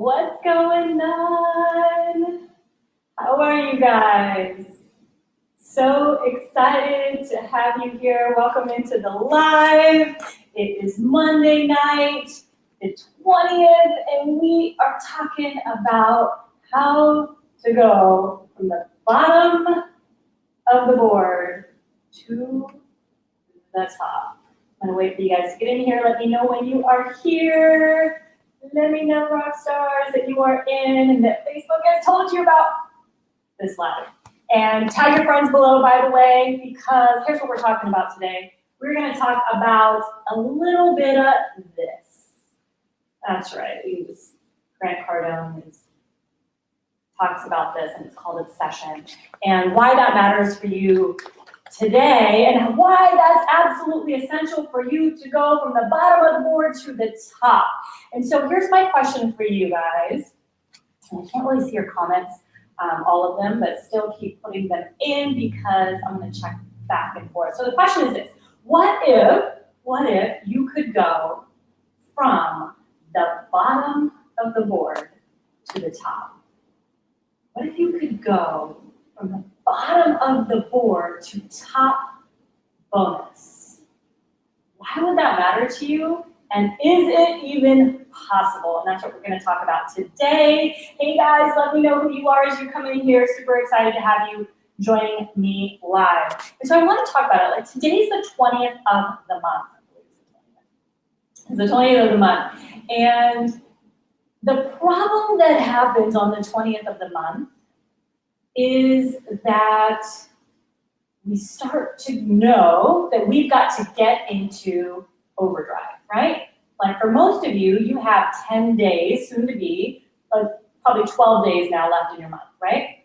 What's going on? How are you guys? So excited to have you here. Welcome into the live. It is Monday night, the 20th, and we are talking about how to go from the bottom of the board to the top. I'm gonna wait for you guys to get in here. Let me know when you are here. Let me know, rock stars, that you are in and that Facebook has told you about this live. And tag your friends below, by the way, because here's what we're talking about today. We're going to talk about a little bit of this. That's right. Grant Cardone talks about this, and it's called Obsession, and why that matters for you today, and why that's absolutely essential for you to go from the bottom of the board to the top. And so here's my question for you guys. And I can't really see your comments, all of them, but still keep putting them in because I'm going to check back and forth. So the question is this: what if you could go from the bottom of the board to the top? What if you could go from the bottom of the board to top bonus? Why would that matter to you? And is it even possible? And that's what we're going to talk about today. Hey guys, let me know who you are as you come in here. Super excited to have you joining me live. And so I want to talk about it. Like, today's the 20th of the month. It's the 20th of the month. And the problem that happens on the 20th of the month is that we start to know that we've got to get into overdrive, right? Like, for most of you, you have 10 days, soon to be, probably 12 days now left in your month, right?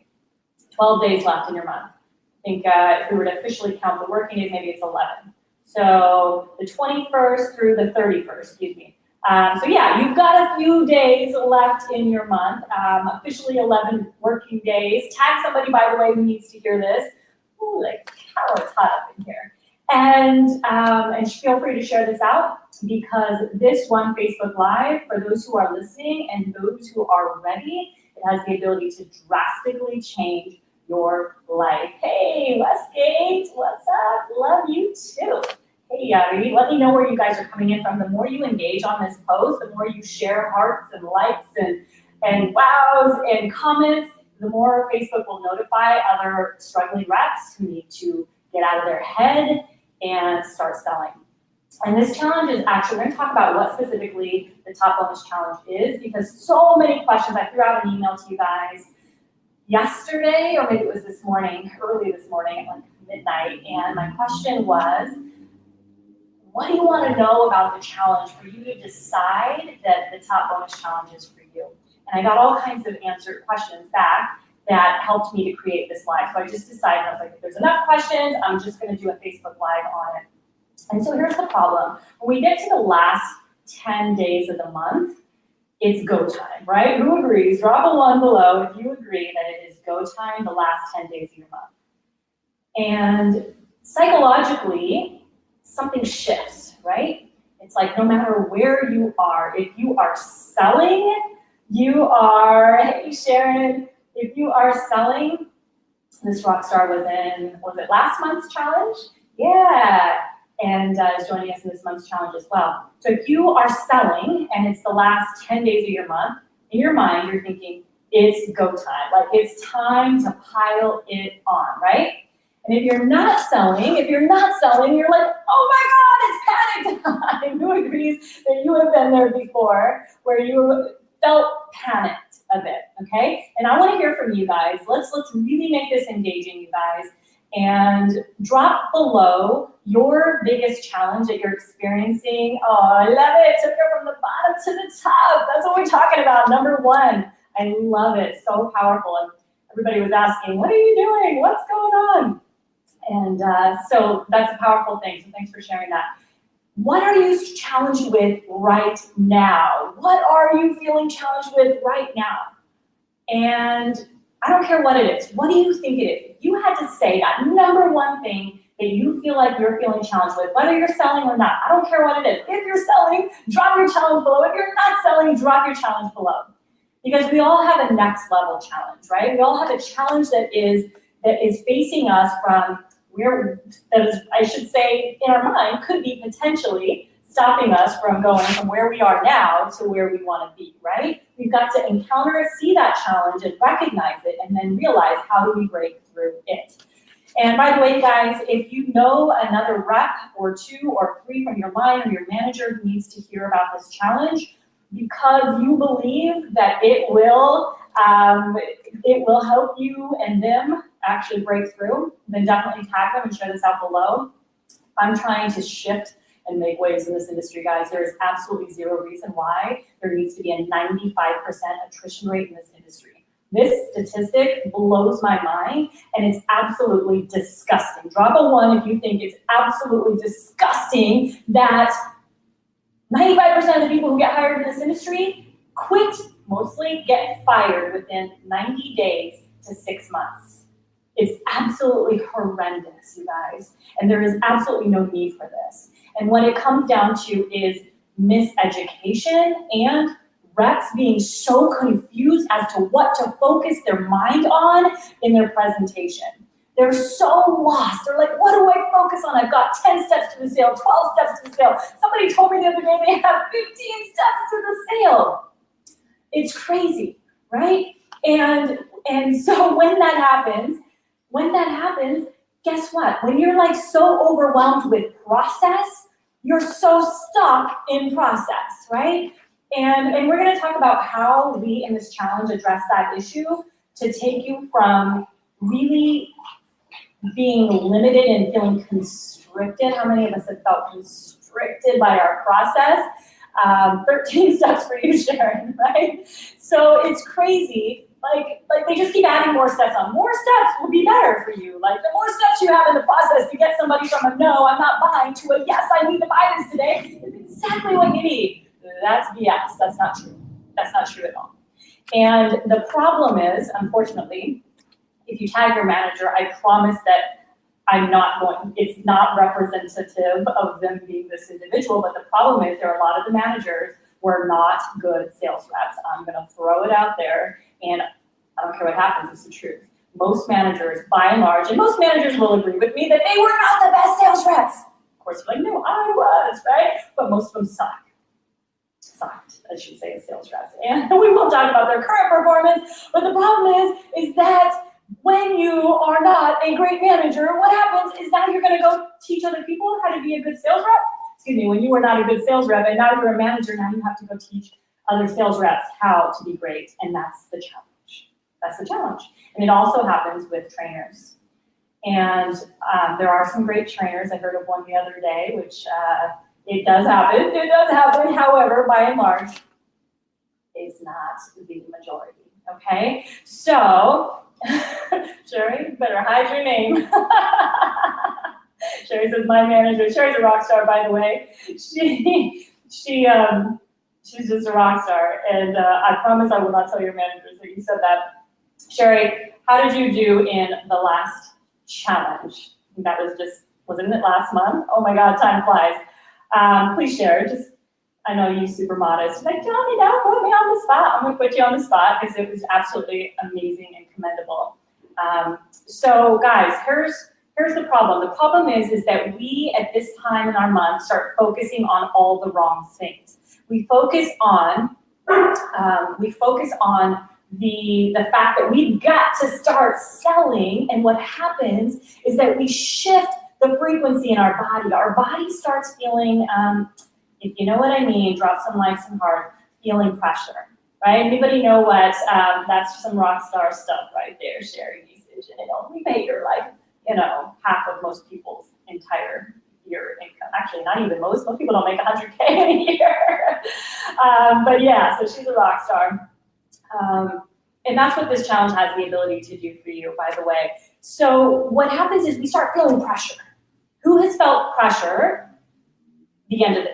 12 days left in your month. I think if we were to officially count the working days, maybe it's 11. So the 21st through the 31st, excuse me. So yeah, you've got a few days left in your month, officially 11 working days. Tag somebody, by the way, who needs to hear this. Ooh, like, how it's hot up in here. And feel free to share this out, because this one Facebook Live, for those who are listening and those who are ready, it has the ability to drastically change your life. Hey, Westgate, what's up? Love you too. Hey, Yari, let me know where you guys are coming in from. The more you engage on this post, the more you share hearts and likes and wows and comments, the more Facebook will notify other struggling reps who need to get out of their head and start selling. And this challenge is actually, we're going to talk about what specifically the Top Bonus Challenge is, because so many questions. I threw out an email to you guys yesterday, or maybe it was this morning, early this morning at like midnight, and my question was, what do you want to know about the challenge for you to decide that the Top Bonus Challenge is for you? And I got all kinds of answered questions back that helped me to create this live. So I just decided, I was like, if there's enough questions, I'm just going to do a Facebook Live on it. And so here's the problem. When we get to the last 10 days of the month, it's go time, right? Who agrees? Drop a 1 below if you agree that it is go time the last 10 days of your month. And psychologically, something shifts, right? It's like, no matter where you are, if you are selling, hey Sharon, if you are selling, this rock star was it last month's challenge? Yeah, and is joining us in this month's challenge as well. So if you are selling and it's the last 10 days of your month, in your mind, you're thinking, it's go time. Like, it's time to pile it on, right? And if you're not selling, you're like, oh my God, it's panic time. Who agrees that you have been there before, where you felt panicked a bit, okay? And I want to hear from you guys. Let's really make this engaging, you guys, and drop below your biggest challenge that you're experiencing. Oh, I love it. Took her from the bottom to the top. That's what we're talking about. Number 1. I love it. So powerful. And everybody was asking, what are you doing? What's going on? And so that's a powerful thing. So thanks for sharing that. What are you challenged with right now? What are you feeling challenged with right now? And I don't care what it is. What do you think it is? If you had to say that number 1 thing that you feel like you're feeling challenged with, whether you're selling or not, I don't care what it is. If you're selling, drop your challenge below. If you're not selling, drop your challenge below. Because we all have a next level challenge, right? We all have a challenge that is facing us from where, that is, I should say, in our mind, could be potentially stopping us from going from where we are now to where we want to be, right? We've got to encounter, see that challenge and recognize it, and then realize how do we break through it. And by the way, guys, if you know another rep or 2 or 3 from your line or your manager who needs to hear about this challenge, because you believe that it will help you and them actually break through, then definitely tag them and share this out below. I'm trying to shift and make waves in this industry, guys. There is absolutely zero reason why there needs to be a 95% attrition rate in this industry. This statistic blows my mind, and it's absolutely disgusting. Drop a 1 if you think it's absolutely disgusting that 95% of the people who get hired in this industry quit, mostly get fired within 90 days to 6 months. It's absolutely horrendous, you guys, and there is absolutely no need for this. And what it comes down to is miseducation and reps being so confused as to what to focus their mind on in their presentation. They're so lost. They're like, what do I focus on? I've got 10 steps to the sale, 12 steps to the sale. Somebody told me the other day they have 15 steps to the sale. It's crazy, right? And so when that happens, guess what? When you're like so overwhelmed with process, you're so stuck in process, right? And we're gonna talk about how we in this challenge address that issue to take you from really being limited and feeling constricted. How many of us have felt constricted by our process? 13 steps for you, Sharon, right? So it's crazy. Like they just keep adding more steps on. More steps will be better for you. Like the more steps you have in the process to get somebody from a no, I'm not buying, to a yes, I need to buy this today, is exactly what you need. That's BS. That's not true. That's not true at all. And the problem is, unfortunately, if you tag your manager, I promise that it's not representative of them being this individual, but the problem is there are a lot of the managers who are not good sales reps. I'm gonna throw it out there, and I don't care what happens, it's the truth. Most managers, by and large, and most managers will agree with me that they were not the best sales reps. Of course, you're like, no, I was, right? But most of them sucked, I should say, as sales reps. And we won't talk about their current performance, but the problem is that when you are not a great manager, what happens is now you're gonna go teach other people how to be a good sales rep. Excuse me, when you were not a good sales rep and now you're a manager, now you have to go teach other sales reps how to be great, and that's the challenge. That's the challenge. And it also happens with trainers. And there are some great trainers. I heard of one the other day, which it does happen. It does happen, however, by and large, is not the majority, okay? So, Sherry, you better hide your name. Sherry says, my manager, Sherry's a rock star, by the way. She's just a rock star, and I promise I will not tell your managers that you said that. Sherry, how did you do in the last challenge? That was wasn't it last month? Oh my God, time flies. Please share, I know you're super modest. Like, tell me now, put me on the spot. I'm gonna put you on the spot because it was absolutely amazing and commendable. So guys, here's the problem. The problem is that we at this time in our month start focusing on all the wrong things. We focus on the fact that we've got to start selling, and what happens is that we shift the frequency in our body. Our body starts feeling, if you know what I mean, drop some likes and hearts, feeling pressure, right? Anybody know what, that's some rock star stuff right there, sharing usage, and it only made her half of most people's entire year income. Actually, not even most people don't make 100K in a year. But yeah, so she's a rock star. And that's what this challenge has the ability to do for you, by the way. So what happens is we start feeling pressure. Who has felt pressure at the end of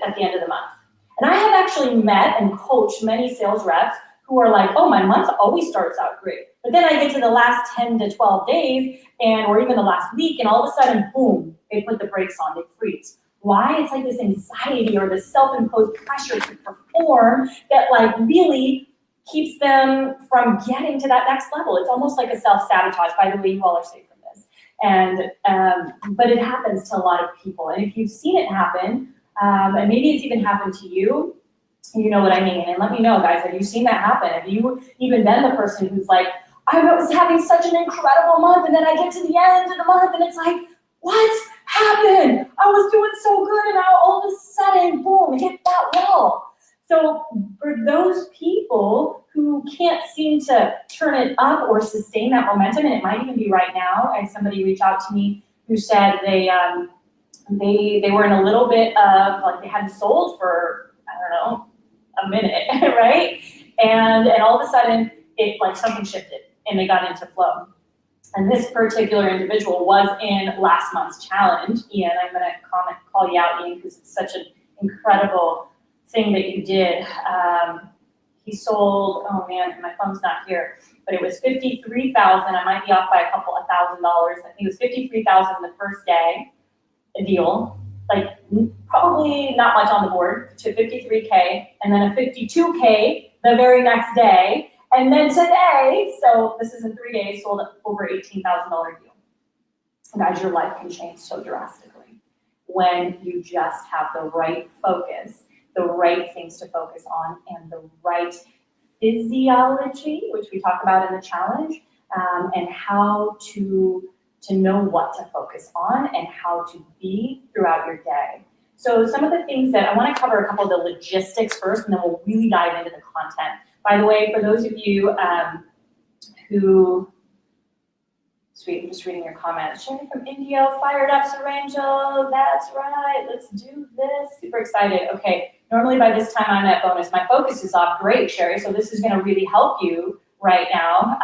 the month? And I have actually met and coached many sales reps who are like, oh, my month always starts out great. But then I get to the last 10 to 12 days or even the last week, and all of a sudden, boom, they put the brakes on, they freeze. Why? It's like this anxiety or this self-imposed pressure to perform that really keeps them from getting to that next level. It's almost like a self-sabotage. By the way, you all are safe from this. And, but it happens to a lot of people. And if you've seen it happen, and maybe it's even happened to you, you know what I mean. And let me know, guys, have you seen that happen? Have you even been the person who's like, I was having such an incredible month, and then I get to the end of the month, and it's like, what happened? I was doing so good, and now all of a sudden, boom, hit that wall. So for those people who can't seem to turn it up or sustain that momentum, and it might even be right now, and somebody reached out to me who said they were in a little bit of, like, they hadn't sold for, I don't know, a minute, right? And all of a sudden, it, like, something shifted and they got into flow. And this particular individual was in last month's challenge. Ian, I'm gonna call you out, Ian, because it's such an incredible thing that you did. He sold, oh man, my phone's not here, but it was $53,000. I might be off by a couple of $1,000. I think it was $53,000 the first day, a deal. Like, probably not much on the board, to 53K, and then a 52K the very next day. And then today, so this is in 3 days, sold over $18,000 deal. Guys, your life can change so drastically when you just have the right focus, the right things to focus on, and the right physiology, which we talk about in the challenge, and how to know what to focus on and how to be throughout your day. So some of the things that I want to cover, a couple of the logistics first, and then we'll really dive into the content. By the way, for those of you who, sweet, I'm just reading your comments. Sherry from India, fired up, Sarangel, that's right, let's do this. Super excited. Okay, normally by this time I'm at bonus. My focus is off. Great, Sherry, so this is gonna really help you right now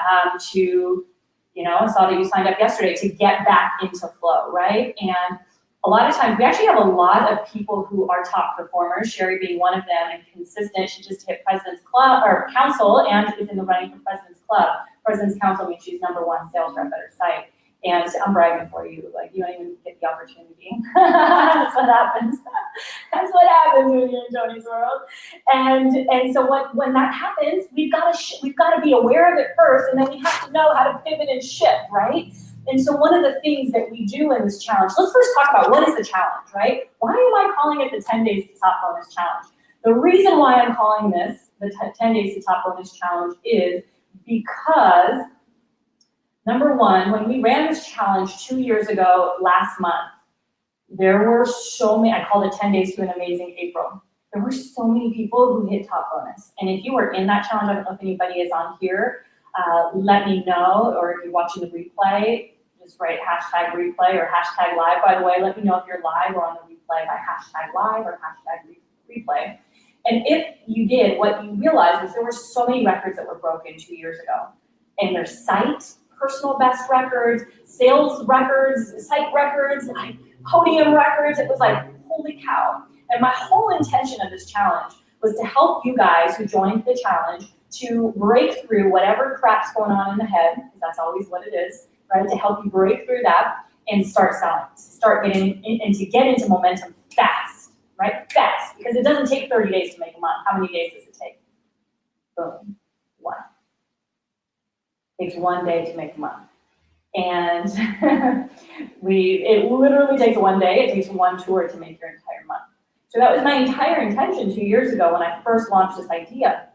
to, you know, I saw that you signed up yesterday to get back into flow, right? And a lot of times, we actually have a lot of people who are top performers, Sherry being one of them, and consistent. She just hit President's Club, or Council, and is in the running for President's Club. President's Council means she's #1 sales rep at her site. And I'm bragging for you, like, you don't even get the opportunity. That's what happens. That's what happens when you're in Tony's world. And so when that happens, we've got to be aware of it first, and then we have to know how to pivot and shift, right? And so one of the things that we do in this challenge, let's first talk about what is the challenge, right? Why am I calling it the 10 Days to Top Bonus Challenge? The reason why I'm calling this the 10 Days to Top Bonus Challenge is because, number one, when we ran this challenge 2 years ago last month, there were so many, I called it 10 Days to an Amazing April. There were so many people who hit top bonus. And if you were in that challenge, I don't know if anybody is on here, let me know, or if you're watching the replay, just write #replay or #live. By the way, let me know if you're live or on the replay by #live or #replay. And if you did, what you realized was there were so many records that were broken 2 years ago. And their site, personal best records, sales records, site records, like podium records. It was like, holy cow. And my whole intention of this challenge was to help you guys who joined the challenge to break through whatever crap's going on in the head, because that's always what it is, right? To help you break through that and start selling, start getting and to get into momentum fast, right? Fast, because it doesn't take 30 days to make a month. How many days does it take? Boom, 1. It takes 1 day to make a month. And it literally takes 1 day. It takes 1 tour to make your entire month. So that was my entire intention 2 years ago when I first launched this idea.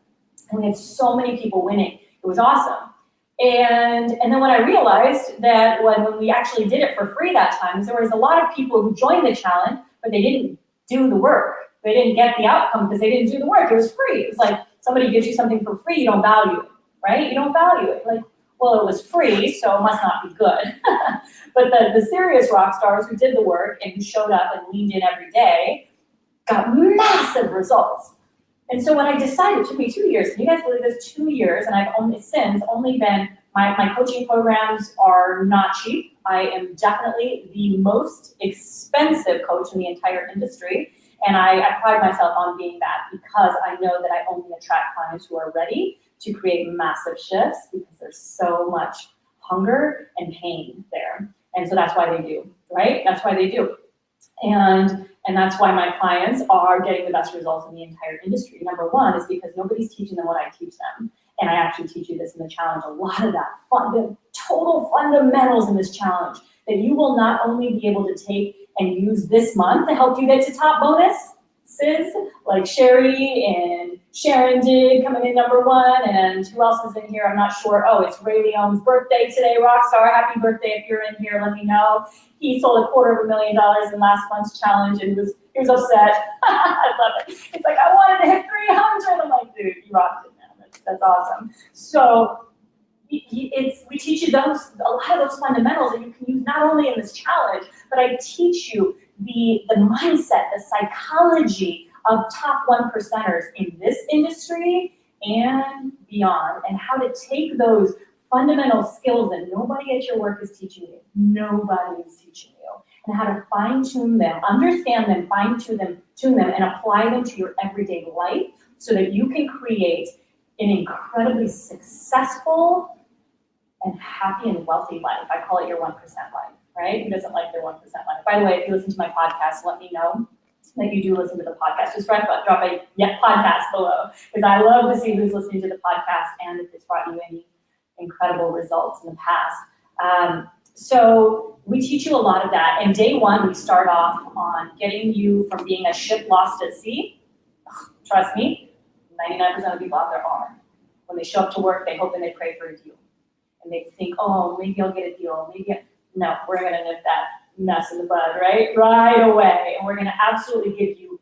And we had so many people winning. It was awesome. And then when I realized that when we actually did it for free that time, there was a lot of people who joined the challenge, but they didn't do the work. They didn't get the outcome because they didn't do the work. It was free. It was like somebody gives you something for free, you don't value it, right? You don't value it. Like, well, it was free, so it must not be good. But the serious rock stars who did the work and who showed up and leaned in every day got massive results. And so when I decided, it took me 2 years, can you guys believe this, 2 years, and I've since only been, my coaching programs are not cheap. I am definitely the most expensive coach in the entire industry, and I pride myself on being that because I know that I only attract clients who are ready to create massive shifts because there's so much hunger and pain there. And so that's why they do, right? That's why they do. And And that's why my clients are getting the best results in the entire industry. Number one is because nobody's teaching them what I teach them. And I actually teach you this in the challenge, a lot of that the total fundamentals in this challenge that you will not only be able to take and use this month to help you get to top bonuses, like Sherry and Sharon did coming in number one, and who else is in here? I'm not sure. Oh, it's Ray Leon's birthday today. Rockstar, happy birthday if you're in here, let me know. He sold $250,000 in last month's challenge and he was upset. I love it. It's like, I wanted to hit 300. I'm like, dude, you rocked it, man. That's awesome. So we teach you a lot of those fundamentals that you can use not only in this challenge, but I teach you the mindset, the psychology of top 1%ers in this industry and beyond, and how to take those fundamental skills that nobody at your work is teaching you. Nobody is teaching you. And how to fine-tune them, understand them, fine-tune them, and apply them to your everyday life so that you can create an incredibly successful and happy and wealthy life. I call it your 1% life, right? Who doesn't like their 1% life? By the way, if you listen to my podcast, let me know that you do listen to the podcast. Just drop a podcast below, because I love to see who's listening to the podcast and if it's brought you any incredible results in the past. So we teach you a lot of that. And day one, we start off on getting you from being a ship lost at sea. Trust me, 99% of people out there are. When they show up to work, they hope and they pray for a deal. And they think, oh, maybe I'll get a deal. No, we're going to nip that mess in the bud, right away. And we're going to absolutely give you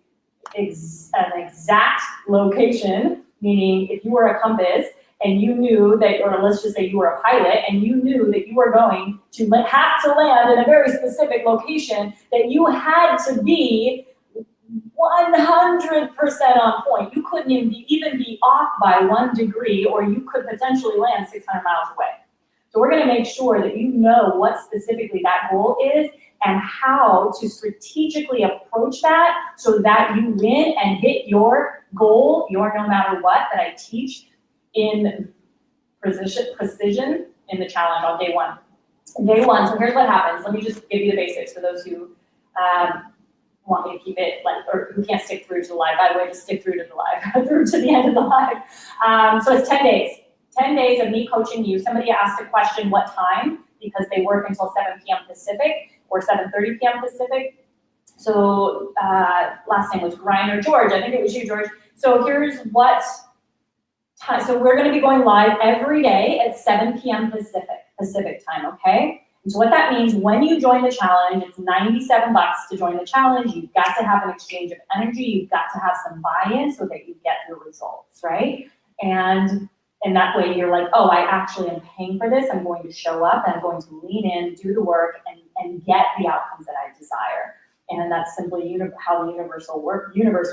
an exact location, meaning if you were a compass and you knew that, or let's just say you were a pilot and you knew that you were going to have to land in a very specific location, that you had to be 100% on point. You couldn't even be off by 1 degree, or you could potentially land 600 miles away. So we're going to make sure that you know what specifically that goal is and how to strategically approach that so that you win and hit your goal, your no matter what, that I teach in precision in the challenge on day one. Day one, so here's what happens. Let me just give you the basics for those who want me to keep it, or who can't stick through to the live. By the way, just stick through to the live, through to the end of the live. So it's 10 days. 10 days of me coaching you. Somebody asked a question, what time? Because they work until 7 p.m. Pacific or 7:30 p.m. Pacific. So last name was Griner George. I think it was you, George. So here's what time. So we're going to be going live every day at 7 p.m. Pacific time, okay? And so what that means, when you join the challenge, it's $97 to join the challenge. You've got to have an exchange of energy. You've got to have some buy-in so that you get your results, right? And that way you're like, oh, I actually am paying for this. I'm going to show up and I'm going to lean in, do the work, and get the outcomes that I desire. And that's simply how the universe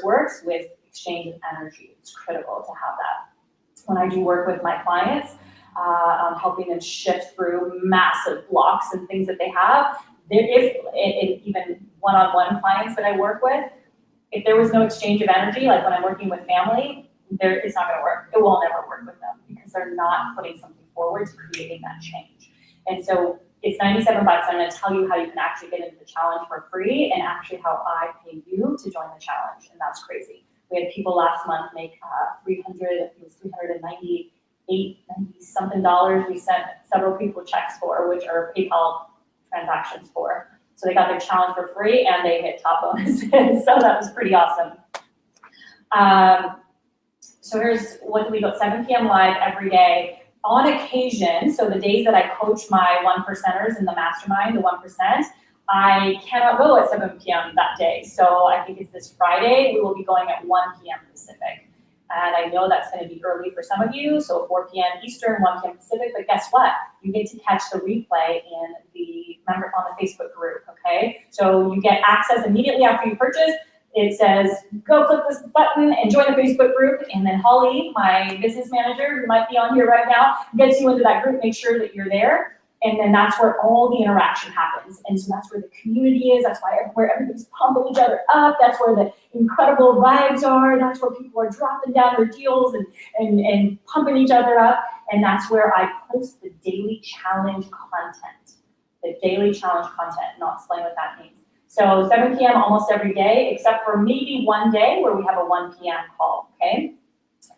works with exchange of energy. It's critical to have that. When I do work with my clients, I'm helping them shift through massive blocks and things that they have. Even one-on-one clients that I work with, if there was no exchange of energy, like when I'm working with family, it's not going to work. It will never work with them because they're not putting something forward to creating that change. And so it's $97. I'm going to tell you how you can actually get into the challenge for free and actually how I pay you to join the challenge. And that's crazy. We had people last month make $398, $90 something dollars. We sent several people checks for, which are PayPal transactions for. So they got their challenge for free and they hit top bonuses. So that was pretty awesome. So here's what we go, 7 p.m. live every day. On occasion, so the days that I coach my 1%ers in the mastermind, the 1%, I cannot go at 7 p.m. that day. So I think it's this Friday, we will be going at 1 p.m. Pacific. And I know that's going to be early for some of you, so 4 p.m. Eastern, 1 p.m. Pacific, but guess what? You get to catch the replay on the Facebook group, okay? So you get access immediately after you purchase. It says, go click this button and join the Facebook group. And then Holly, my business manager, who might be on here right now, gets you into that group, make sure that you're there. And then that's where all the interaction happens. And so that's where the community is. That's where everybody's pumping each other up. That's where the incredible vibes are. That's where people are dropping down their deals and pumping each other up. And that's where I post the daily challenge content. The daily challenge content, and I'll explain what that means. So 7 p.m. almost every day, except for maybe one day where we have a 1 p.m. call, okay?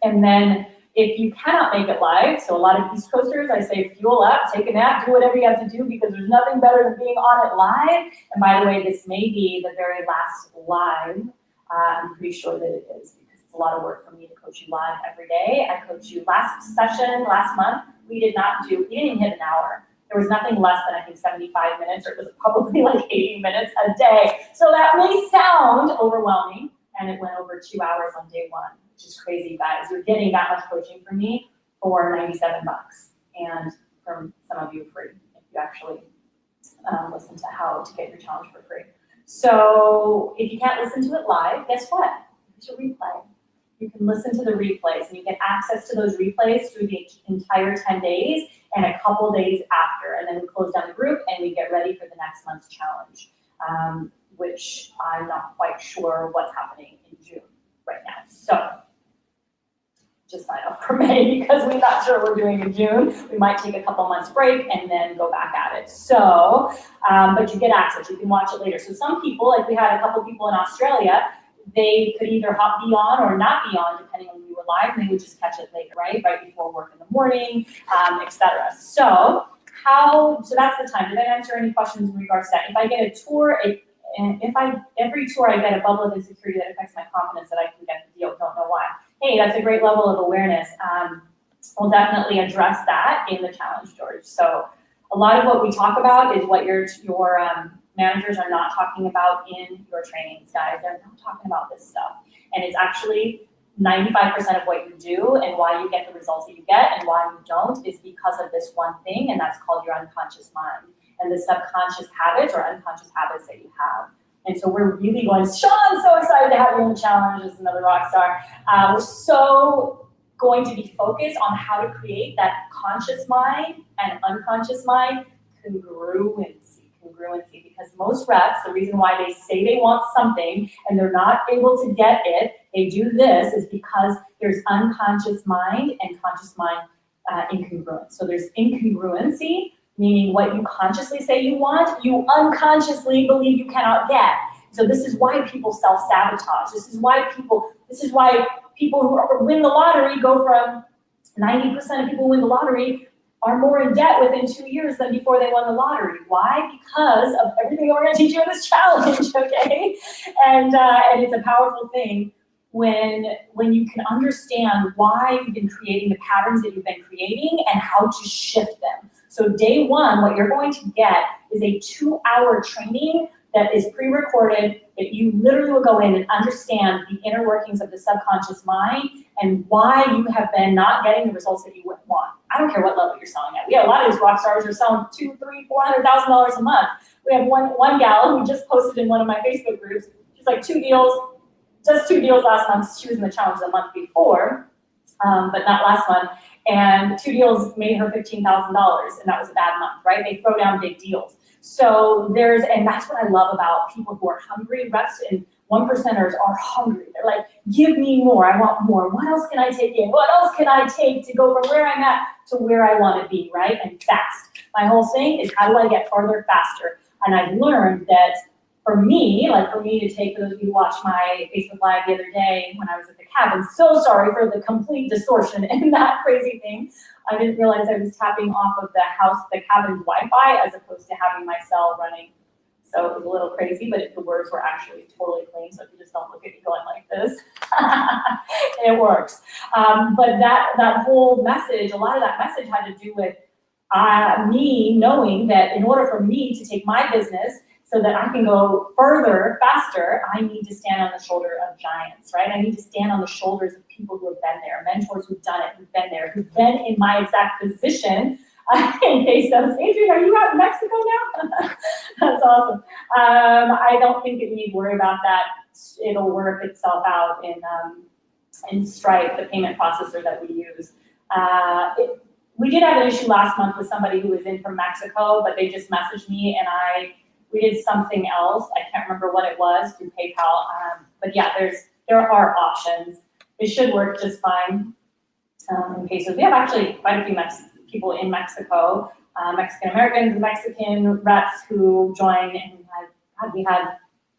And then if you cannot make it live, so a lot of East Coasters, I say fuel up, take a nap, do whatever you have to do, because there's nothing better than being on it live. And by the way, this may be the very last live. I'm pretty sure that it is, because it's a lot of work for me to coach you live every day. I coached you last month, we didn't even hit an hour. There was nothing less than, I think, 75 minutes, or it was probably like 80 minutes a day. So that may sound overwhelming, and it went over 2 hours on day one, which is crazy, guys. You're getting that much coaching from me for $97, and from some of you free, if you actually listen to how to get your challenge for free. So if you can't listen to it live, guess what? It's a replay. You can listen to the replays, and you get access to those replays through the entire 10 days and a couple days after. And then we close down the group and we get ready for the next month's challenge, which I'm not quite sure what's happening in June right now. So just sign up for May, because we're not sure what we're doing in June. We might take a couple months break and then go back at it. So, but you get access, you can watch it later. So some people, like we had a couple people in Australia, they could either be on or not be on, depending on when we were live, and they would just catch it later, right before work in the morning, etc. So that's the time. Did I answer any questions in regards to that? If I get a tour, every tour I get a bubble of insecurity that affects my confidence that I can get the deal, don't know why. Hey, that's a great level of awareness. We'll definitely address that in the challenge, George. So a lot of what we talk about is what your managers are not talking about in your trainings, guys. They're not talking about this stuff. And it's actually 95% of what you do, and why you get the results that you get and why you don't is because of this one thing, and that's called your unconscious mind and the subconscious habits or unconscious habits that you have. And so we're really going, Sean, so excited to have you in the challenge as another rock star. We're so going to be focused on how to create that conscious mind and unconscious mind congruency, because most reps, the reason why they say they want something and they're not able to get it, they do this, is because there's unconscious mind and conscious mind incongruence. So there's incongruency, meaning what you consciously say you want, you unconsciously believe you cannot get. So this is why people self-sabotage. This is why people who win the lottery go from 90% of people who win the lottery are more in debt within 2 years than before they won the lottery. Why? Because of everything that we're going to teach you in this challenge, okay? And it's a powerful thing when you can understand why you've been creating the patterns that you've been creating and how to shift them. So day one, what you're going to get is a 2-hour training that is pre-recorded, that you literally will go in and understand the inner workings of the subconscious mind and why you have been not getting the results that you would want. I don't care what level you're selling at. We have a lot of these rock stars who are selling $200,000, $300,000, $400,000 a month. We have one gal who just posted in one of my Facebook groups. She's like 2 deals, just 2 deals last month. She was in the challenge the month before, but not last month. And 2 deals made her $15,000, and that was a bad month, right? They throw down big deals. So and that's what I love about people who are hungry. Reps and 1%ers are hungry. They're like, give me more, I want more. What else can I take in? What else can I take to go from where I'm at to where I want to be, right? And fast. My whole thing is, how do I get farther faster? And I've learned that for me to take, for those of you who watched my Facebook Live the other day when I was at the cabin, so sorry for the complete distortion in that crazy thing. I didn't realize I was tapping off of the cabin's Wi-Fi as opposed to having my cell running. So it was a little crazy, but the words were actually totally clean. So if you just don't look at me going like this, it works. But that whole message, a lot of that message had to do with me knowing that in order for me to take my business so that I can go further, faster, I need to stand on the shoulder of giants, right? I need to stand on the shoulders of people who have been there, mentors who've done it, who've been there, who've been in my exact position. In case I was, Adrian, are you out in Mexico now? That's awesome. I don't think that you need to worry about that. It'll work itself out in Stripe, the payment processor that we use. We did have an issue last month with somebody who was in from Mexico, but they just messaged me and we did something else. I can't remember what it was through PayPal. But yeah, there are options. It should work just fine. In cases, we have actually quite a few people in Mexico, Mexican Americans, Mexican reps who join, and we had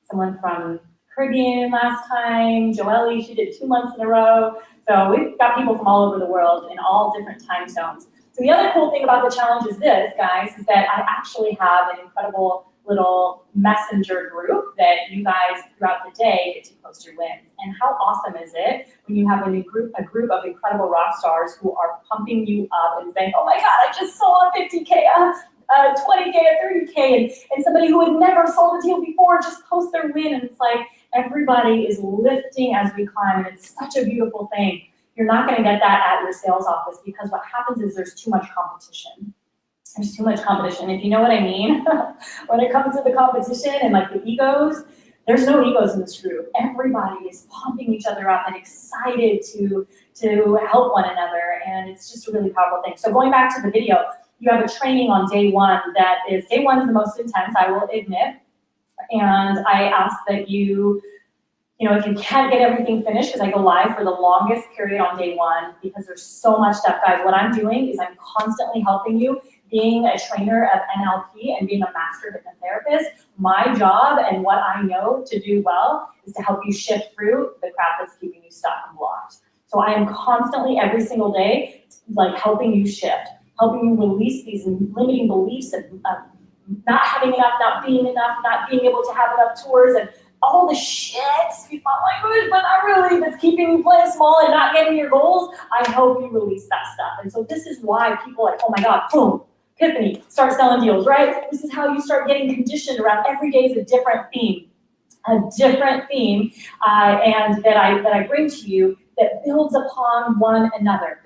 someone from Caribbean last time, Joelle, she did 2 months in a row. So we've got people from all over the world in all different time zones. So the other cool thing about the challenge is this, guys, is that I actually have an incredible little messenger group that you guys throughout the day get to post your wins. And how awesome is it when you have a group of incredible rock stars who are pumping you up and saying, oh my God, I just sold a 50K, a 20K, a 30K, and somebody who had never sold a deal before just post their win. And it's like everybody is lifting as we climb, and it's such a beautiful thing. You're not going to get that at your sales office because what happens is there's too much competition. There's too much competition. If you know what I mean, when it comes to the competition and like the egos, there's no egos in this group. Everybody is pumping each other up and excited to help one another, and it's just a really powerful thing. So going back to the video, you have a training on day one that is, day one is the most intense, I will admit, and I ask that you know, if you can't get everything finished, because I go live for the longest period on day one, because there's so much stuff, guys. What I'm doing is I'm constantly helping you. Being a trainer of NLP and being a master hypnotherapist, my job and what I know to do well is to help you shift through the crap that's keeping you stuck and blocked. So I am constantly, every single day, like helping you shift, helping you release these limiting beliefs of not having enough, not being enough, not being able to have enough tours, and all the shit, excuse my language, but not really, that's keeping you playing small and not getting your goals. I help you release that stuff. And so this is why people are like, oh my God, boom, epiphany, start selling deals, right? This is how you start getting conditioned around every day is a different theme, and that I bring to you that builds upon one another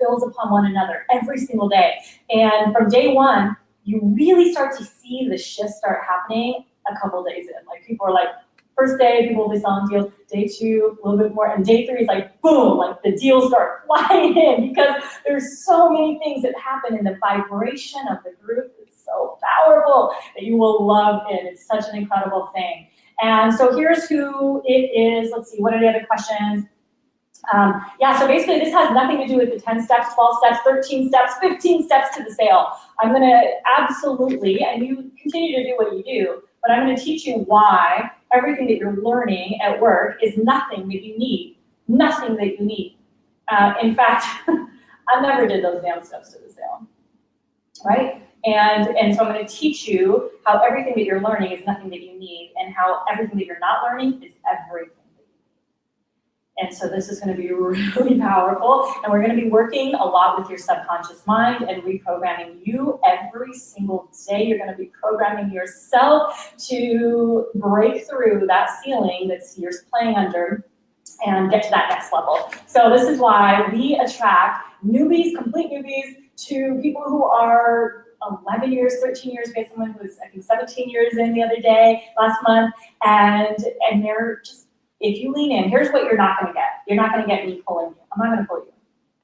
every single day. And from day one, you really start to see the shift start happening a couple days in. Like people are like, first day, people will be selling deals. Day two, a little bit more. And day three is like, boom, like the deals start flying in because there's so many things that happen, and the vibration of the group is so powerful that you will love it. It's such an incredible thing. And so here's who it is. Let's see, what are the other questions? Yeah, so basically this has nothing to do with the 10 steps, 12 steps, 13 steps, 15 steps to the sale. I'm gonna absolutely, and you continue to do what you do, but I'm gonna teach you why everything that you're learning at work is nothing that you need, nothing that you need. In fact, I never did those damn steps to the sale, right? And so I'm gonna teach you how everything that you're learning is nothing that you need, and how everything that you're not learning is everything. And so this is going to be really powerful, and we're going to be working a lot with your subconscious mind and reprogramming you every single day. You're going to be programming yourself to break through that ceiling that you're playing under and get to that next level. So this is why we attract newbies, complete newbies, to people who are 11 years, 13 years. We had someone who was, I think, 17 years in the other day, last month, and they're just, if you lean in, here's what you're not gonna get. You're not gonna get me pulling you. I'm not gonna pull you.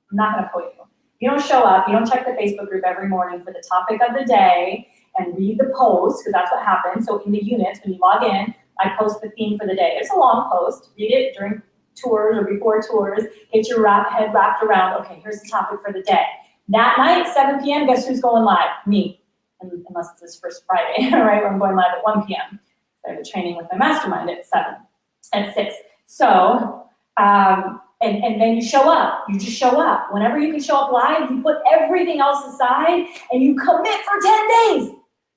I'm not gonna pull you. You don't show up, you don't check the Facebook group every morning for the topic of the day and read the post, because that's what happens. So in the units, when you log in, I post the theme for the day. It's a long post. Read it during tours or before tours. Get your head wrapped around, okay, here's the topic for the day. That night, 7 p.m., guess who's going live? Me. Unless it's this first Friday, right? Where I'm going live at 1 p.m. I have a training with my mastermind at 7. At 6. So, and then you show up. You just show up. Whenever you can show up live, you put everything else aside and you commit for 10 days.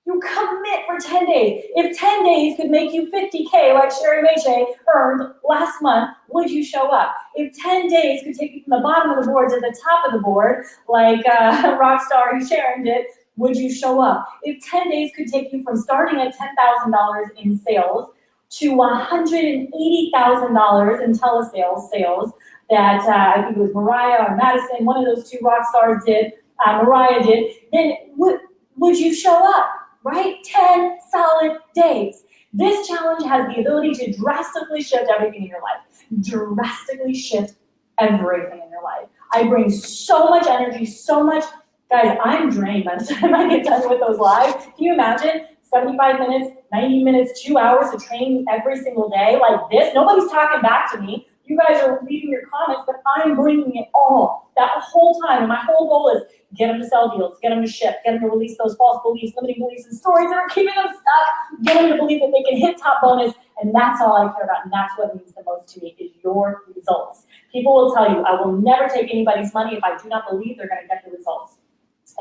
You commit for 10 days. If 10 days could make you 50K like Sherry Meche earned last month, would you show up? If 10 days could take you from the bottom of the board to the top of the board, like Rockstar Sharon did, would you show up? If 10 days could take you from starting at $10,000 in sales to $180,000 in telesales sales that I think it was Mariah or Madison, one of those two rock stars did, Mariah did, then would you show up, right? 10 solid days. This challenge has the ability to drastically shift everything in your life. Drastically shift everything in your life. I bring so much energy, so much, guys, I'm drained by the time I get done with those lives. Can you imagine? 75 minutes, 90 minutes, 2 hours of training every single day like this. Nobody's talking back to me. You guys are leaving your comments, but I'm bringing it all that whole time. And my whole goal is get them to sell deals, get them to shift, get them to release those false beliefs, limiting beliefs, and stories that are keeping them stuck, get them to believe that they can hit top bonus, and that's all I care about, and that's what means the most to me, is your results. People will tell you, I will never take anybody's money if I do not believe they're going to get the results.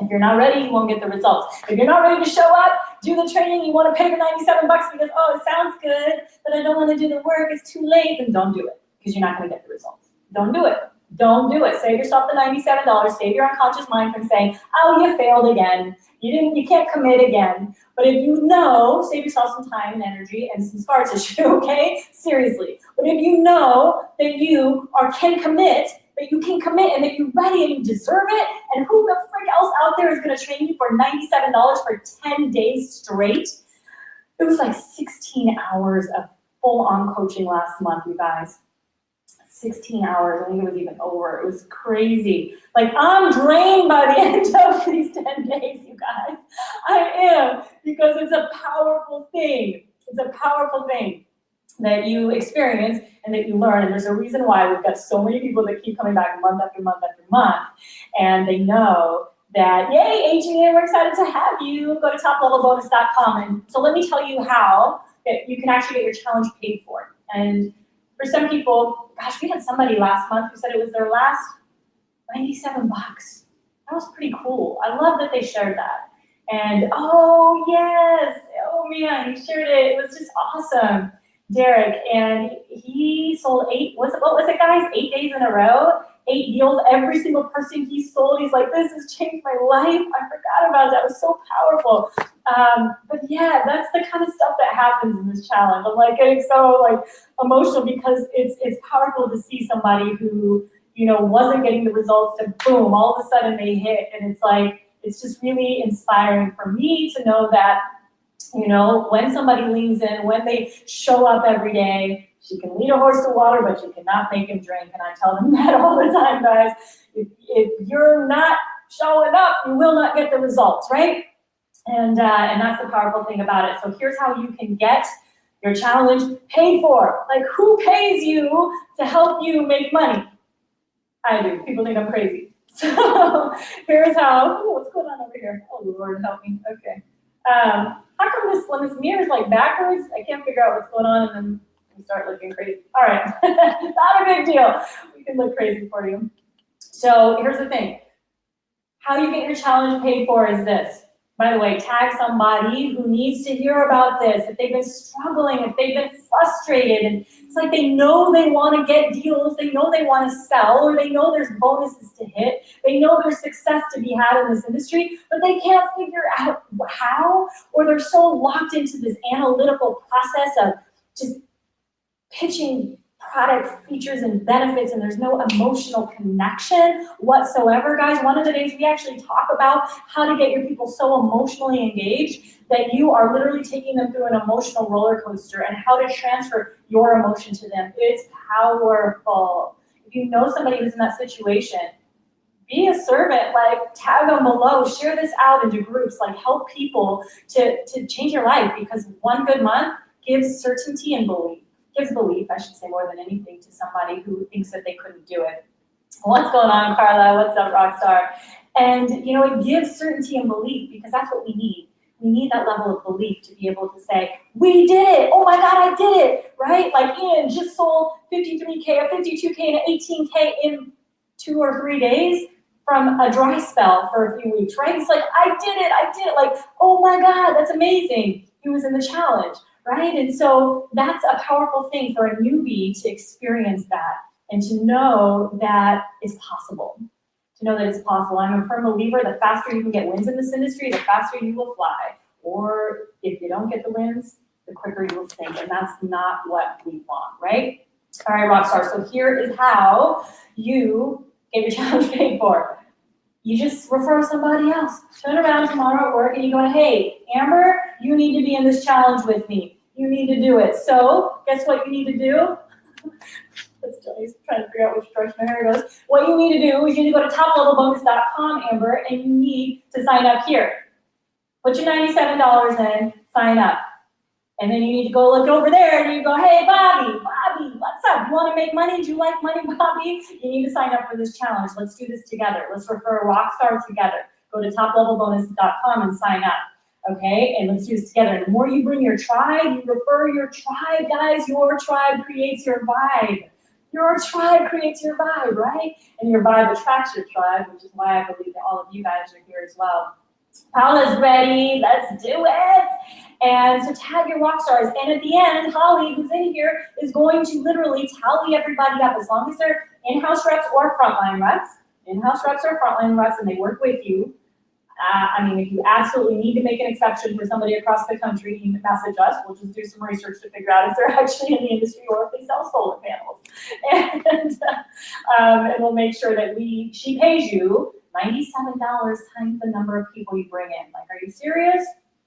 If you're not ready, you won't get the results. If you're not ready to show up, do the training, you want to pay the $97 because, oh, it sounds good, but I don't want to do the work, it's too late, then don't do it, because you're not going to get the results. Don't do it. Don't do it. Save yourself the $97. Save your unconscious mind from saying, oh, you failed again. You can't commit again. But if you know, save yourself some time and energy and some scar tissue, okay? Seriously. But if you know that you can commit, that you can commit and that you're ready and you deserve it, and who the frick else out there is going to train you for $97 for 10 days straight? It was like 16 hours of full-on coaching last month, you guys. 16 hours, I think it was even over. It was crazy. Like, I'm drained by the end of these 10 days, you guys. I am, because it's a powerful thing. It's a powerful thing that you experience and that you learn. And there's a reason why we've got so many people that keep coming back month after month after month. And they know that, yay, HEA, we're excited to have you. Go to toplevelbonus.com. And so let me tell you how that you can actually get your challenge paid for. And for some people, gosh, we had somebody last month who said it was their last $97. That was pretty cool. I love that they shared that. And oh yes, oh man, he shared it. It was just awesome, Derek. And he sold what was it, guys? 8 days in a row, 8 deals. Every single person he sold, he's like, this has changed my life. I forgot about that. It was so powerful. But yeah, that's the kind of stuff that happens in this challenge. I'm like getting so emotional because it's powerful to see somebody who, wasn't getting the results and boom, all of a sudden they hit. And it's just really inspiring for me to know that, when somebody leans in, when they show up every day, she can lead a horse to water, but she cannot make him drink. And I tell them that all the time, guys. If you're not showing up, you will not get the results, right? And that's the powerful thing about it. So here's how you can get your challenge paid for. Like, who pays you to help you make money? I do. People think I'm crazy. So here's how. Oh, what's going on over here? Oh, Lord, help me. Okay. How come when this mirror is backwards? I can't figure out what's going on, and then we start looking crazy. All right. Not a big deal. We can look crazy for you. So here's the thing. How you get your challenge paid for is this. By the way, tag somebody who needs to hear about this, if they've been struggling, if they've been frustrated, and it's like they know they want to get deals, they know they want to sell, or they know there's bonuses to hit, they know there's success to be had in this industry, but they can't figure out how, or they're so locked into this analytical process of just pitching product features and benefits, and there's no emotional connection whatsoever. Guys, one of the days we actually talk about how to get your people so emotionally engaged that you are literally taking them through an emotional roller coaster, and how to transfer your emotion to them. It's powerful. If you know somebody who's in that situation, be a servant, tag them below, share this out into groups, help people to change your life, because one good month gives certainty and belief. Gives belief, I should say, more than anything, to somebody who thinks that they couldn't do it. What's going on, Carla? What's up, Rockstar? And, it gives certainty and belief, because that's what we need. We need that level of belief to be able to say, we did it. Oh my God, I did it, right? Like Ian just sold 53K or 52K and 18K in 2 or 3 days from a dry spell for a few weeks, right? He's like, I did it. Like, oh my God, that's amazing. He was in the challenge. Right? And so that's a powerful thing for a newbie to experience that and to know that it's possible. To know that it's possible. I'm a firm believer, the faster you can get wins in this industry, the faster you will fly. Or if you don't get the wins, the quicker you will sink. And that's not what we want, right? All right, Rockstar. So here is how you get your challenge paid for. You just refer somebody else. Turn around tomorrow at work and you go, hey, Amber, you need to be in this challenge with me. You need to do it. So guess what you need to do? That's Johnny's trying to figure out which direction my hair goes. What you need to do is you need to go to toplevelbonus.com, Amber, and you need to sign up here. Put your $97 in, sign up. And then you need to go look over there and you go, hey, Bobby, What's up? You want to make money? Do you like money, Bobby? You need to sign up for this challenge. Let's do this together. Let's refer a rock star together. Go to toplevelbonus.com and sign up. Okay, and let's do this together. And the more you bring your tribe, you refer your tribe, guys. Your tribe creates your vibe. Your tribe creates your vibe, right? And your vibe attracts your tribe, which is why I believe that all of you guys are here as well. Paula's ready. Let's do it. And so tag your rock stars. And at the end, Holly, who's in here, is going to literally tally everybody up as long as they're in-house reps or frontline reps. In-house reps or frontline reps, and they work with you. I mean, if you absolutely need to make an exception for somebody across the country, you can message us. We'll just do some research to figure out if they're actually in the industry or if they sell solar panels. And we'll make sure that she pays you $97 times the number of people you bring in. Like, are you serious?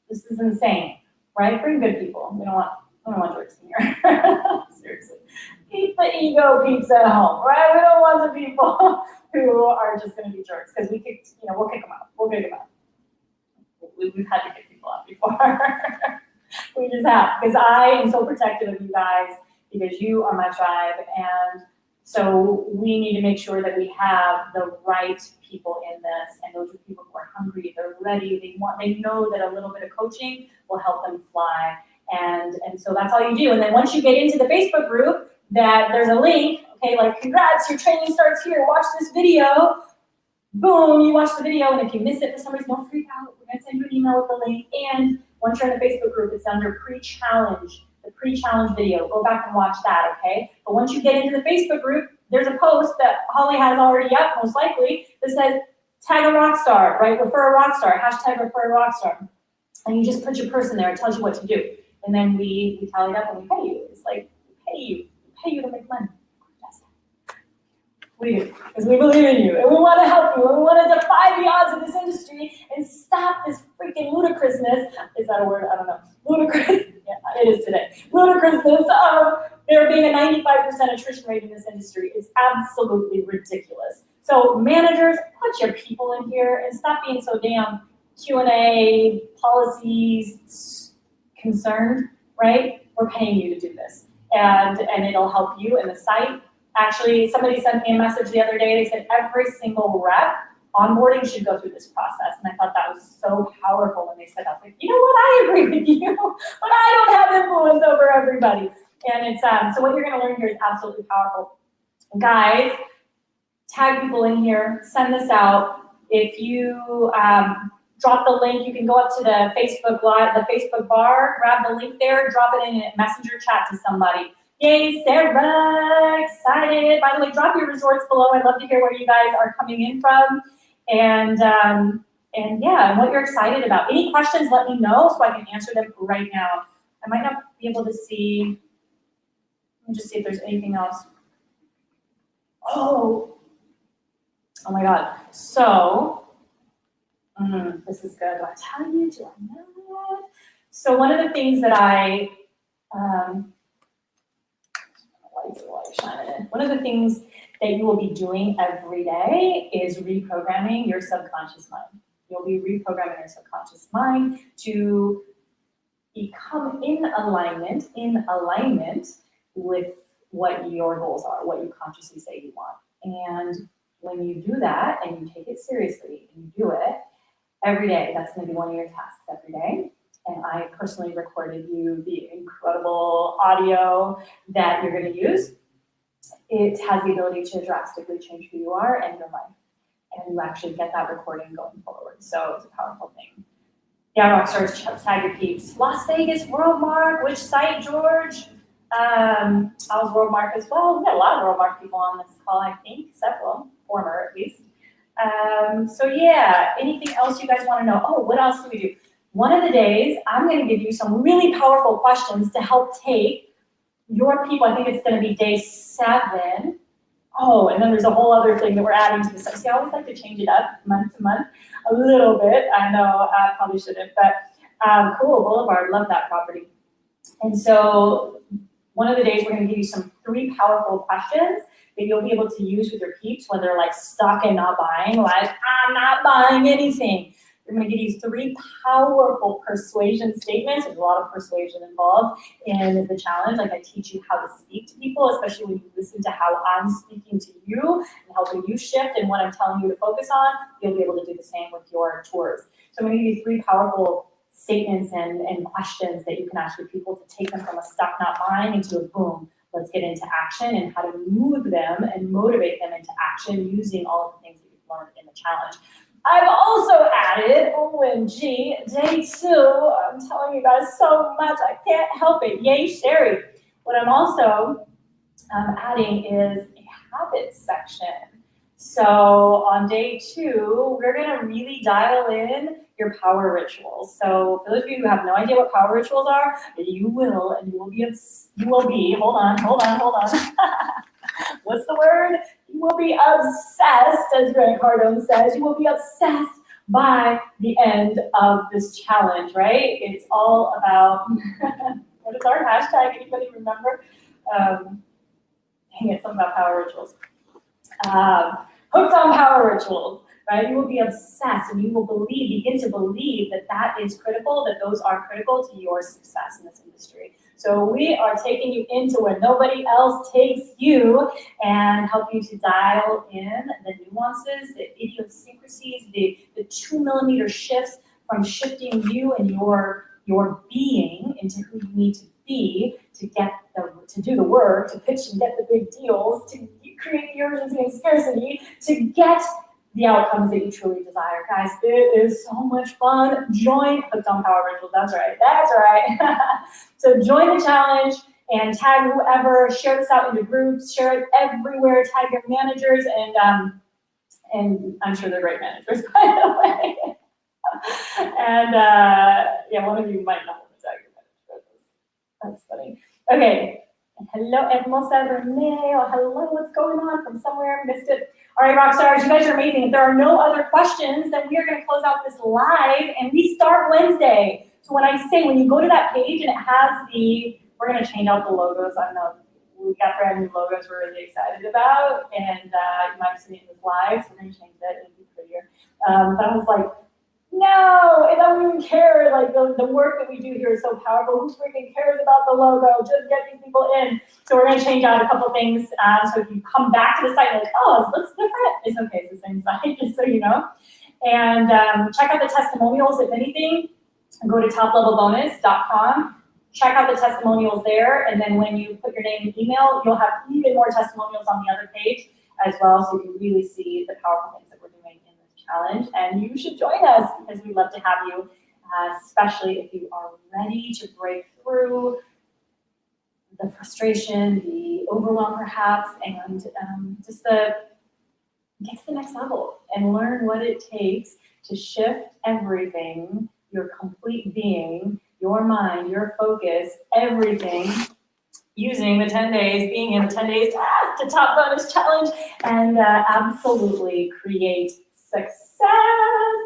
This is insane, right? Bring good people. We don't want jerks in here. Seriously. Keep the ego peeps at home, right? We don't want the people who are just going to be jerks, because we'll kick them out. We'll kick them out. We've had to kick people out before. We just have, because I am so protective of you guys, because you are my tribe, and so we need to make sure that we have the right people in this, and those are people who are hungry, they're ready, they know that a little bit of coaching will help them fly, and so that's all you do. And then once you get into the Facebook group, that there's a link, okay, like, congrats, your training starts here, watch this video. Boom, you watch the video, and if you miss it for some reason, don't freak out. We're gonna send you an email with the link, and once you're in the Facebook group, it's under pre-challenge, the pre-challenge video. Go back and watch that, okay? But once you get into the Facebook group, there's a post that Holly has already up, most likely, that says, tag a rock star, right? Refer a rock star, hashtag refer a rock star. And you just put your person there, it tells you what to do. And then we tally it up and we pay you. It's like, we pay you to make money. We do, because we believe in you, and we want to help you, and we want to defy the odds of this industry and stop this freaking ludicrousness. Is that a word? I don't know. Ludicrous. Yeah, it is today. Ludicrousness of there being a 95% attrition rate in this industry is absolutely ridiculous. So managers, put your people in here and stop being so damn Q&A, policies concerned, right? We're paying you to do this, and it'll help you in the site. Actually, somebody sent me a message the other day. They said every single rep onboarding should go through this process. And I thought that was so powerful when they said that. I was like, you know what, I agree with you, but I don't have influence over everybody. And it's so what you're gonna learn here is absolutely powerful. Guys, tag people in here, send this out. If you drop the link, you can go up to the Facebook Live, the Facebook bar, grab the link there, drop it in a messenger chat to somebody. Yay, Sarah, excited. By the way, drop your resorts below. I'd love to hear where you guys are coming in from. And yeah, and what you're excited about. Any questions, let me know so I can answer them right now. I might not be able to see, let me just see if there's anything else. Oh my God. So, this is good. Do I tell you? Do I not? So one of the things that one of the things that you will be doing every day is reprogramming your subconscious mind. You'll be reprogramming your subconscious mind to become in alignment with what your goals are, what you consciously say you want. And when you do that and you take it seriously and you do it every day, that's going to be one of your tasks every day. And I personally recorded you the incredible audio that you're going to use. It has the ability to drastically change who you are and your life. And you actually get that recording going forward. So it's a powerful thing. Yeah, Rockstars, tag your peeps. Las Vegas, WorldMark, which site, George? I was WorldMark as well. We got a lot of WorldMark people on this call, I think. Several, former at least. So yeah, anything else you guys want to know? Oh, what else do we do? One of the days, I'm going to give you some really powerful questions to help take your people. I think it's going to be day 7. Oh, and then there's a whole other thing that we're adding to this. See, I always like to change it up month to month a little bit. I know I probably shouldn't, but cool, Boulevard, love that property. And so one of the days, we're going to give you 3 powerful questions that you'll be able to use with your peeps when they're like stuck and not buying, like, I'm not buying anything. We're going to give you 3 powerful persuasion statements. There's a lot of persuasion involved in the challenge. Like I teach you how to speak to people, especially when you listen to how I'm speaking to you and helping you shift and what I'm telling you to focus on. You'll be able to do the same with your tours. So I'm going to give you 3 powerful statements and questions that you can ask your people to take them from a stuck, not mine into a boom. Let's get into action and how to move them and motivate them into action using all of the things that you've learned in the challenge. I've also added, OMG, day 2. I'm telling you guys so much, I can't help it. Yay, Sherry. What I'm also adding is a habits section. So on day 2, we're gonna really dial in your power rituals. So for those of you who have no idea what power rituals are, you will, and you will be, hold on. What's the word? You will be obsessed, as Grant Cardone says, you will be obsessed by the end of this challenge, right? It's all about, what is our hashtag? Anybody remember? Dang it, something about power rituals. Hooked on power rituals, right? You will be obsessed and you will begin to believe that that is critical, that those are critical to your success in this industry. So we are taking you into where nobody else takes you and help you to dial in the nuances, the idiosyncrasies, the 2mm shifts from shifting you and your being into who you need to be to do the work, to pitch and get the big deals, to create the urgency and scarcity, to get the outcomes that you truly desire. Guys, it is so much fun. Join Hooked on Power Rituals. That's right. So join the challenge and tag whoever, share this out into groups, share it everywhere, tag your managers, and I'm sure they're great managers, by the way. And yeah, one of you might not want to tag your managers. That's funny. Okay. Hello, Hermosa Renee. Oh, hello, what's going on from somewhere? Missed it. All right, rock stars, you guys are amazing. If there are no other questions, then we are going to close out this live, and we start Wednesday. So when you go to that page and it has we're going to change out the logos. I don't know, we've got brand new logos we're really excited about, and you might have seen it in this live, so we're going to change that. It'll be prettier. But I was like, no, I don't even care. Like the work that we do here is so powerful. Who freaking cares about the logo? Just get these people in. So we're going to change out a couple things. So if you come back to the site like, oh, it looks different, it's okay. It's the same site, just so you know. And check out the testimonials, if anything. Go to toplevelbonus.com. Check out the testimonials there. And then when you put your name and email, you'll have even more testimonials on the other page as well. So you can really see the powerful things that we're doing in this challenge. And you should join us because we'd love to have you, especially if you are ready to break through the frustration, the overwhelm perhaps, and just get to the next level and learn what it takes to shift everything, your complete being, your mind, your focus, everything, using the 10 days, being in the 10 days to top bonus challenge, and absolutely create success,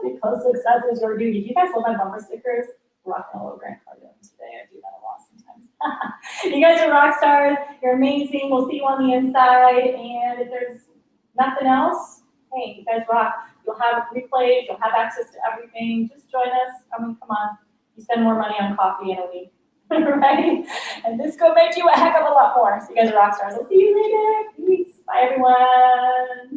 because success is your duty. Do you guys love my bumper stickers? Rocking a little Grant Cardone today. I do that a lot sometimes. You guys are rock stars. You're amazing. We'll see you on the inside. And if there's nothing else, hey, you guys rock. You'll have replays. You'll have access to everything. Just join us. I mean, come on. You spend more money on coffee in a week, right? And this could make you a heck of a lot more. So you guys are rock stars. I'll see you later. Peace. Bye, everyone.